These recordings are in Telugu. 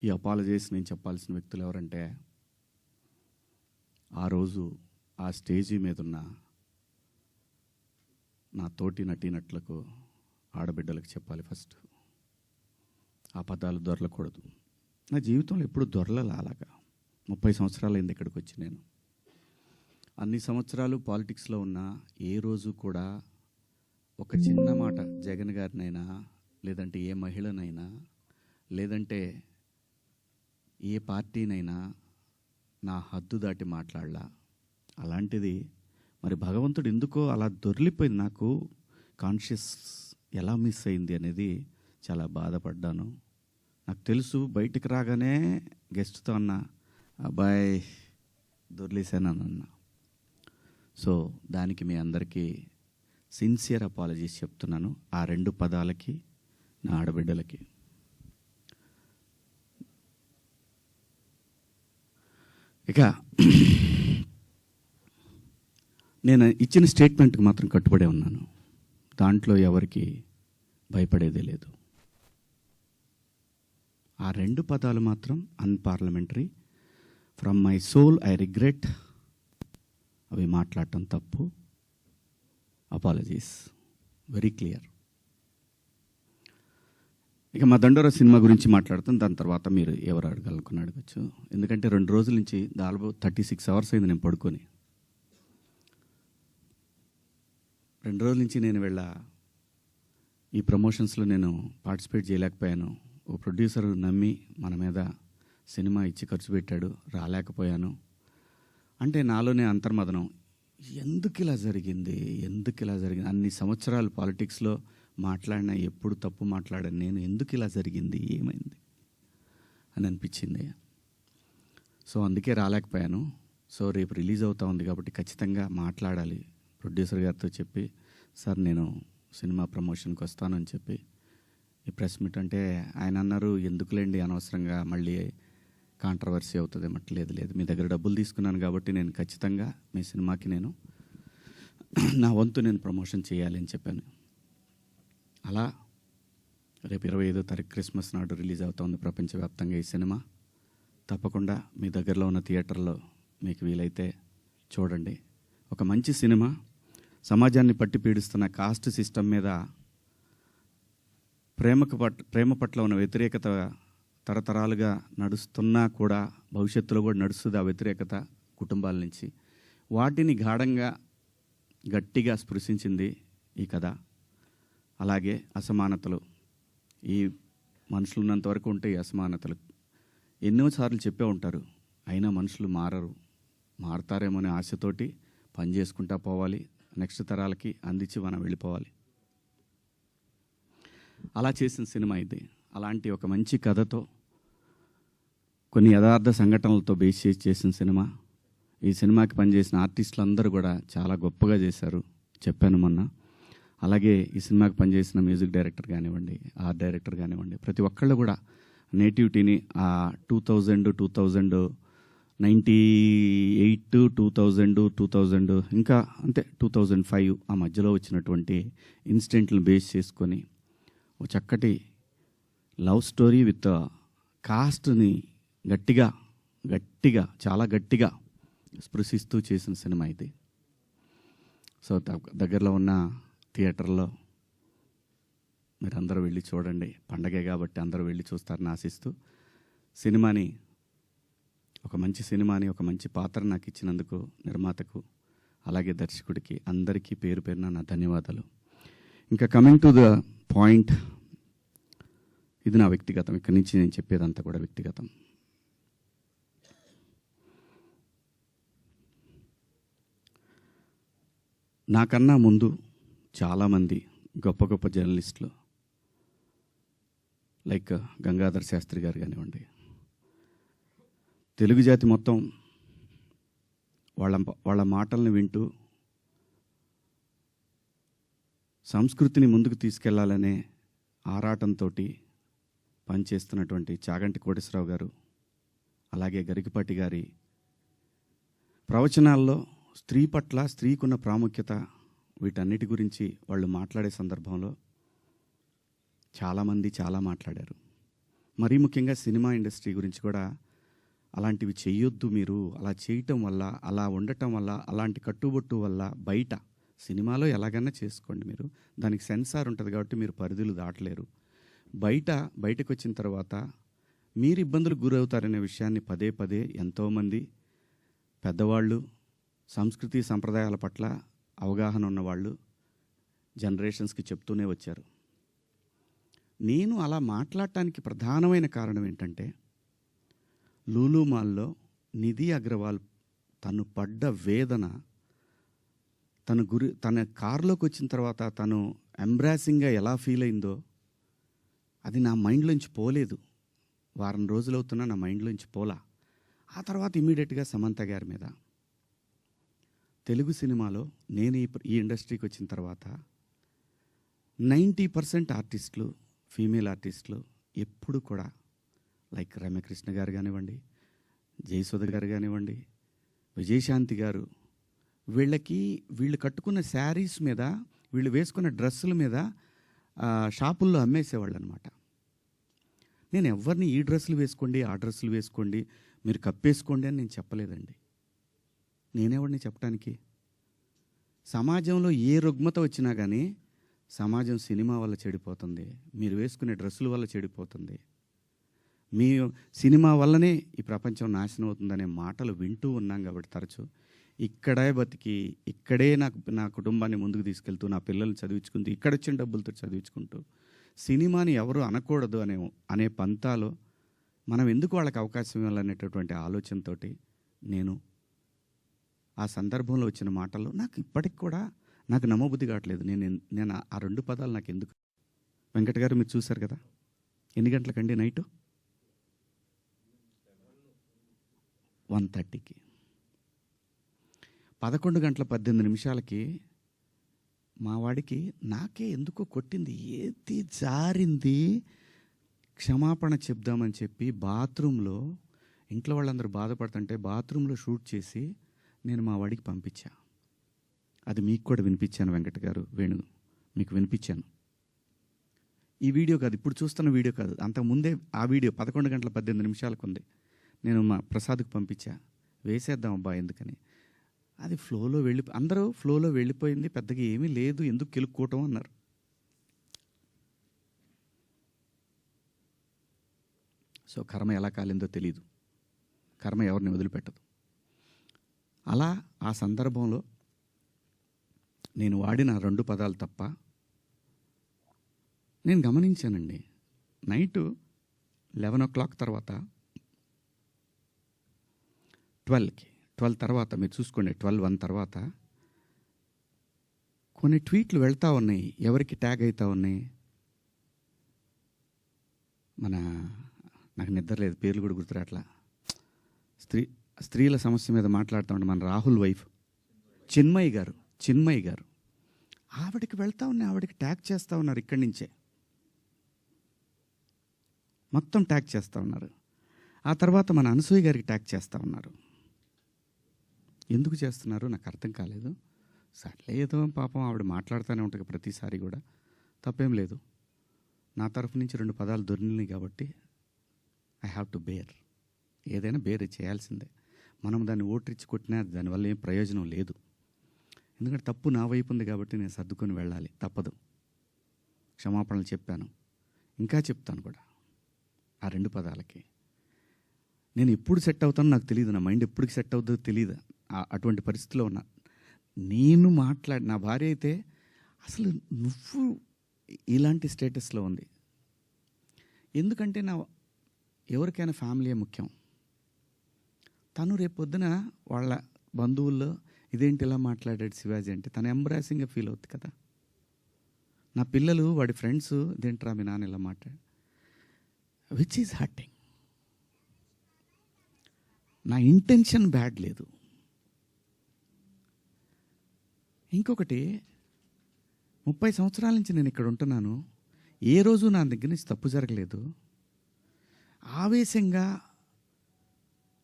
ఈ అపాలజీస్ నేను చెప్పాల్సిన వ్యక్తులు ఎవరంటే, ఆ రోజు ఆ స్టేజీ మీద ఉన్న నా తోటి నటీనటులకు, ఆడబిడ్డలకు చెప్పాలి. ఫస్ట్ ఆ పదాలు దొరలకూడదు. నా జీవితంలో ఎప్పుడు దొరలలా. అలాగా 30 సంవత్సరాలైంది ఇక్కడికి వచ్చి. నేను అన్ని సంవత్సరాలు పాలిటిక్స్లో ఉన్న ఏ రోజు కూడా ఒక చిన్న మాట జగన్ గారినైనా, లేదంటే ఏ మహిళనైనా, లేదంటే ఏ పార్టీనైనా నా హద్దు దాటి మాట్లాడలా. అలాంటిది మరి భగవంతుడు ఎందుకో అలా దొర్లిపోయింది. నాకు కాన్షియస్ ఎలా మిస్ అయింది అనేది చాలా బాధపడ్డాను. నాకు తెలుసు, బయటికి రాగానే గెస్ట్తో అన్న, అబ్బాయి దొర్లేసానని అన్న. సో దానికి మీ అందరికీ సిన్సియర్ అపాలజీస్ చెప్తున్నాను, ఆ 2 పదాలకి, నా ఆడబిడ్డలకి. ఇక నేను ఇచ్చిన స్టేట్మెంట్కి మాత్రం కట్టుబడే ఉన్నాను. దాంట్లో ఎవరికి భయపడేదే లేదు. ఆ 2 పదాలు మాత్రం unparliamentary. From my soul I regret. అవి మాట్లాడటం తప్పు. Apologies very clear. ఇక మా దండోరా సినిమా గురించి మాట్లాడుతాం. దాని తర్వాత మీరు ఎవరు అడగాలనుకుని అడగచ్చు. ఎందుకంటే 2 రోజుల నుంచి దాదాపు 36 అవర్స్ అయింది నేను పడుకొని. 2 రోజుల నుంచి నేను ఈ ప్రమోషన్స్లో నేను పార్టిసిపేట్ చేయలేకపోయాను. ఓ ప్రొడ్యూసర్ నమ్మి మన మీద సినిమా ఇచ్చి ఖర్చు పెట్టాడు, రాలేకపోయాను. అంటే నాలోనే అంతర్మదనం, ఎందుకు ఇలా జరిగింది. అన్ని సంవత్సరాలు పాలిటిక్స్లో మాట్లాడినా ఎప్పుడు తప్పు మాట్లాడాను నేను, ఎందుకు ఇలా జరిగింది, ఏమైంది అని అనిపించింది. సో అందుకే రాలేకపోయాను. సో రేపు రిలీజ్ అవుతా ఉంది కాబట్టి ఖచ్చితంగా మాట్లాడాలి. ప్రొడ్యూసర్ గారితో చెప్పి, సార్ నేను సినిమా ప్రమోషన్కి వస్తానని చెప్పి ఈ ప్రెస్ మీట్ అంటే ఆయన అన్నారు, ఎందుకులేండి అనవసరంగా మళ్ళీ కాంట్రవర్సీ అవుతుంది. లేదు, మీ దగ్గర డబ్బులు తీసుకున్నాను కాబట్టి నేను ఖచ్చితంగా మీ సినిమాకి నేను నా వంతు నేను ప్రమోషన్ చేయాలి అని చెప్పాను. అలా రేపు 25వ తారీఖు క్రిస్మస్ నాడు రిలీజ్ అవుతుంది ప్రపంచవ్యాప్తంగా ఈ సినిమా. తప్పకుండా మీ దగ్గరలో ఉన్న థియేటర్లో మీకు వీలైతే చూడండి. ఒక మంచి సినిమా, సమాజాన్ని పట్టి పీడిస్తున్న కాస్ట్ సిస్టమ్ మీద ప్రేమ పట్ల ఉన్న వ్యతిరేకత తరతరాలుగా నడుస్తున్నా కూడా భవిష్యత్తులో కూడా నడుస్తుంది. ఆ వ్యతిరేకత కుటుంబాల నుంచి వాటిని గాఢంగా గట్టిగా స్పృశించింది ఈ కథ. అలాగే అసమానతలు, ఈ మనుషులు ఉన్నంత వరకు ఉంటాయి అసమానతలు. ఎన్నోసార్లు చెప్పే ఉంటారు, అయినా మనుషులు మారతారేమో అనే ఆశతోటి పని చేసుకుంటా పోవాలి, నెక్స్ట్ తరాలకి అందించి మనం వెళ్ళిపోవాలి. అలా చేసిన సినిమా ఇది. అలాంటి ఒక మంచి కథతో, కొన్ని యథార్థ సంఘటనలతో బేస్ చేసిన సినిమా. ఈ సినిమాకి పనిచేసిన ఆర్టిస్టులు అందరూ కూడా చాలా గొప్పగా చేశారు, చెప్పాను మొన్న. అలాగే ఈ సినిమాకి పనిచేసిన మ్యూజిక్ డైరెక్టర్ కానివ్వండి, ఆర్ట్ డైరెక్టర్ కానివ్వండి, ప్రతి ఒక్కళ్ళు కూడా నేటివిటీని ఆ 1998, 2000 ఇంకా అంతే 2005 ఆ మధ్యలో వచ్చినటువంటి ఇన్సిడెంట్లను బేస్ చేసుకొని ఒక చక్కటి లవ్ స్టోరీ విత్ కాస్ట్ని గట్టిగా చాలా గట్టిగా స్పృశిస్తూ చేసిన సినిమా ఇది. సో దగ్గరలో ఉన్న థియేటర్లో మీరు అందరూ వెళ్ళి చూడండి. పండగే కాబట్టి అందరూ వెళ్ళి చూస్తారని ఆశిస్తూ, ఒక మంచి సినిమాని, ఒక మంచి పాత్ర నాకు ఇచ్చినందుకు నిర్మాతకు, అలాగే దర్శకుడికి అందరికీ పేరు పేరున నా ధన్యవాదాలు. ఇంకా కమింగ్ టు ద పాయింట్, ఇది నా వ్యక్తిగతం. ఇక్కడి నుంచి నేను చెప్పేదంతా కూడా వ్యక్తిగతం. నాకన్నా ముందు చాలామంది గొప్ప గొప్ప జర్నలిస్టులు, లైక్ గంగాధర్ శాస్త్రి గారు కానివ్వండి, తెలుగు జాతి మొత్తం వాళ్ళ మాటల్ని వింటూ సంస్కృతిని ముందుకు తీసుకెళ్లాలనే ఆరాటంతో పనిచేస్తున్నటువంటి చాగంటి కోటేశ్వరరావు గారు, అలాగే గరికపాటి గారి ప్రవచనాల్లో స్త్రీ పట్ల, స్త్రీకున్న ప్రాముఖ్యత, వీటన్నిటి గురించి వాళ్ళు మాట్లాడే సందర్భంలో చాలామంది చాలా మాట్లాడారు. మరీ ముఖ్యంగా సినిమా ఇండస్ట్రీ గురించి కూడా అలాంటివి చెయ్యొద్దు మీరు. అలా చేయటం వల్ల, అలా ఉండటం వల్ల, అలాంటి కట్టుబొట్టు వల్ల బయట సినిమాలో ఎలాగైనా చేసుకోండి మీరు. దానికి సెన్సార్ ఉంటుంది కాబట్టి మీరు పరిధులు దాటలేరు. బయటకు వచ్చిన తర్వాత మీరు ఇబ్బందులకు గురవుతారనే విషయాన్ని పదే పదే ఎంతోమంది పెద్దవాళ్ళు, సంస్కృతి సంప్రదాయాల పట్ల అవగాహన ఉన్నవాళ్ళు జనరేషన్స్కి చెప్తూనే వచ్చారు. నేను అలా మాట్లాడటానికి ప్రధానమైన కారణం ఏంటంటే, లూలు మాల్లో నిధి అగర్వాల్ తను పడ్డ వేదన, తన కారులోకి వచ్చిన తర్వాత తను ఎంబ్రాసింగ్గా ఎలా ఫీల్ అయిందో అది నా మైండ్లోంచి పోలేదు. వారం రోజులవుతున్నా నా మైండ్లోంచి పోలా. ఆ తర్వాత ఇమీడియట్గా సమంత గారి మీద, తెలుగు సినిమాలో నేను ఈ ఇండస్ట్రీకి వచ్చిన తర్వాత 90% ఆర్టిస్టులు, ఫీమేల్ ఆర్టిస్టులు ఎప్పుడు కూడా లైక్ రమ్యకృష్ణ గారు కానివ్వండి, జయసుధ గారు కానివ్వండి, విజయశాంతి గారు, వీళ్ళు కట్టుకున్న శారీస్ మీద, వీళ్ళు వేసుకున్న డ్రెస్సుల మీద షాపుల్లో అమ్మేసేవాళ్ళు అనమాట. నేను ఎవరిని ఈ డ్రెస్సులు వేసుకోండి, ఆ డ్రెస్సులు వేసుకోండి, మీరు కప్పేసుకోండి అని నేను చెప్పలేదండి. నేనెవరిని చెప్పడానికి? సమాజంలో ఏ రుగ్మత వచ్చినా కానీ సమాజం సినిమా వల్ల చెడిపోతుంది, మీరు వేసుకునే డ్రెస్సుల వల్ల చెడిపోతుంది, మీ సినిమా వల్లనే ఈ ప్రపంచం నాశనం అవుతుందనే మాటలు వింటూ ఉన్నాం. కాబట్టి తరచూ ఇక్కడే బతికి, ఇక్కడే నా కుటుంబాన్ని ముందుకు తీసుకెళ్తూ, నా పిల్లల్ని చదివించుకుంటూ, ఇక్కడొచ్చిన డబ్బులతో చదివించుకుంటూ, సినిమాని ఎవరు అనకూడదు అనే పంతాలో మనం ఎందుకు వాళ్ళకి అవకాశం ఇవ్వాలనేటటువంటి ఆలోచనతో నేను ఆ సందర్భంలో వచ్చిన మాటల్లో నాకు ఇప్పటికి కూడా నాకు నమ్మబుద్ధి కావట్లేదు. నేను ఆ 2 పదాలు నాకు ఎందుకు. వెంకట గారు మీరు చూశారు కదా, ఎన్ని గంటలకండి? నైటు 1:30కి 11:18 మా వాడికి నాకే ఎందుకో కొట్టింది, ఏది జారింది, క్షమాపణ చెప్దామని చెప్పి బాత్రూంలో, ఇంట్లో వాళ్ళందరూ బాధపడుతుంటే బాత్రూంలో షూట్ చేసి నేను మా వాడికి పంపించా. అది మీకు కూడా వినిపించాను వెంకట గారు, వేణు మీకు వినిపించాను. ఈ వీడియో కాదు, ఇప్పుడు చూస్తున్న వీడియో కాదు, అంతకుముందే ఆ వీడియో 11:18 ఉంది. నేను మా ప్రసాద్కి పంపించా, వేసేద్దాం అబ్బా ఎందుకని. అది అందరూ ఫ్లోలో వెళ్ళిపోయింది, పెద్దగా ఏమీ లేదు, ఎందుకు కెలుక్కోవటం అన్నారు. సో కర్మ ఎలా కాలిందో తెలీదు, కర్మ ఎవరిని వదిలిపెట్టదు. అలా ఆ సందర్భంలో నేను వాడిన 2 పదాలు తప్ప నేను గమనించానండి. నైటు 11 o'clock తర్వాత 12 తర్వాత మీరు చూసుకోండి, 12:01 తర్వాత కొన్ని ట్వీట్లు వెళ్తూ ఉన్నాయి, ఎవరికి ట్యాగ్ అవుతూ ఉన్నాయి. నాకు నిద్ర లేదు, పేర్లు కూడా గుర్తురాట్లా. స్త్రీల సమస్య మీద మాట్లాడుతూ ఉండే మన రాహుల్ వైఫ్ చిన్మయి గారు ఆవిడకి వెళ్తూ ఉన్నాయి, ఆవిడకి ట్యాగ్ చేస్తూ ఉన్నారు. ఇక్కడి నుంచే మొత్తం ట్యాగ్ చేస్తూ ఉన్నారు. ఆ తర్వాత మన అనసూయ గారికి ట్యాగ్ చేస్తూ ఉన్నారు. ఎందుకు చేస్తున్నారు నాకు అర్థం కాలేదు. సర్లే ఏదో పాపం ఆవిడ మాట్లాడుతూనే ఉంటుంది ప్రతిసారి కూడా, తప్పేం లేదు. నా తరఫు నుంచి 2 పదాలు దొరికినాయి కాబట్టి ఐ హ్యావ్ టు బేర్. ఏదైనా బేర్ చేయాల్సిందే. మనం దాన్ని ఓట్రిచ్చి కొట్టినా దానివల్ల ఏం ప్రయోజనం లేదు. ఎందుకంటే తప్పు నా వైపు ఉంది కాబట్టి నేను సర్దుకొని వెళ్ళాలి, తప్పదు. క్షమాపణలు చెప్పాను, ఇంకా చెప్తాను కూడా. ఆ 2 పదాలకి నేను ఎప్పుడు సెట్ అవుతానో నాకు తెలియదు, నా మైండ్ ఎప్పటికి సెట్ అవుతుందో తెలియదు. అటువంటి పరిస్థితిలో ఉన్నా. నా భార్య అయితే అసలు నువ్వు ఇలాంటి స్టేటస్లో ఉంది. ఎందుకంటే ఎవరికైనా ఫ్యామిలీ ముఖ్యం. తను రేపొద్దున వాళ్ళ బంధువుల్లో ఇదేంటి ఇలా మాట్లాడాడు శివాజీ అంటే తను ఎంబ్రాసింగ్గా ఫీల్ అవుతుంది కదా. నా పిల్లలు వాడి ఫ్రెండ్స్ ఇదేంట్రా మీ నాన్న ఇలా మాట్లాడు, విచ్ ఈజ్ హర్టింగ్. నా ఇంటెన్షన్ బ్యాడ్ లేదు. ఇంకొకటి, 30 సంవత్సరాల నుంచి నేను ఇక్కడ ఉంటున్నాను, ఏ రోజు నా దగ్గర నుంచి తప్పు జరగలేదు. ఆవేశంగా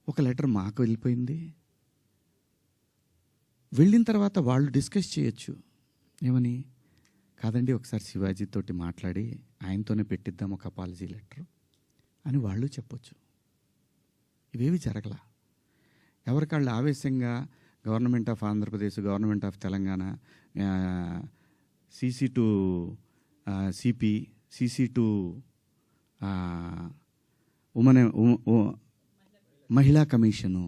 ఒక లెటర్ మాకు వెళ్ళిపోయింది. వెళ్ళిన తర్వాత వాళ్ళు డిస్కస్ చేయొచ్చు, ఏమని, కాదండి ఒకసారి శివాజీ తోటి మాట్లాడి ఆయనతోనే పెట్టిద్దాం ఒక అపాలజీ లెటర్ అని వాళ్ళు చెప్పొచ్చు. ఇవేవి జరగల. ఎవరికాళ్ళు ఆవేశంగా government of Andhra Pradesh, government of Telangana, CC to CP, CC to women మహిళా commission,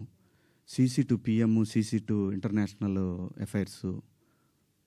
CC to PM, CC to international affairs,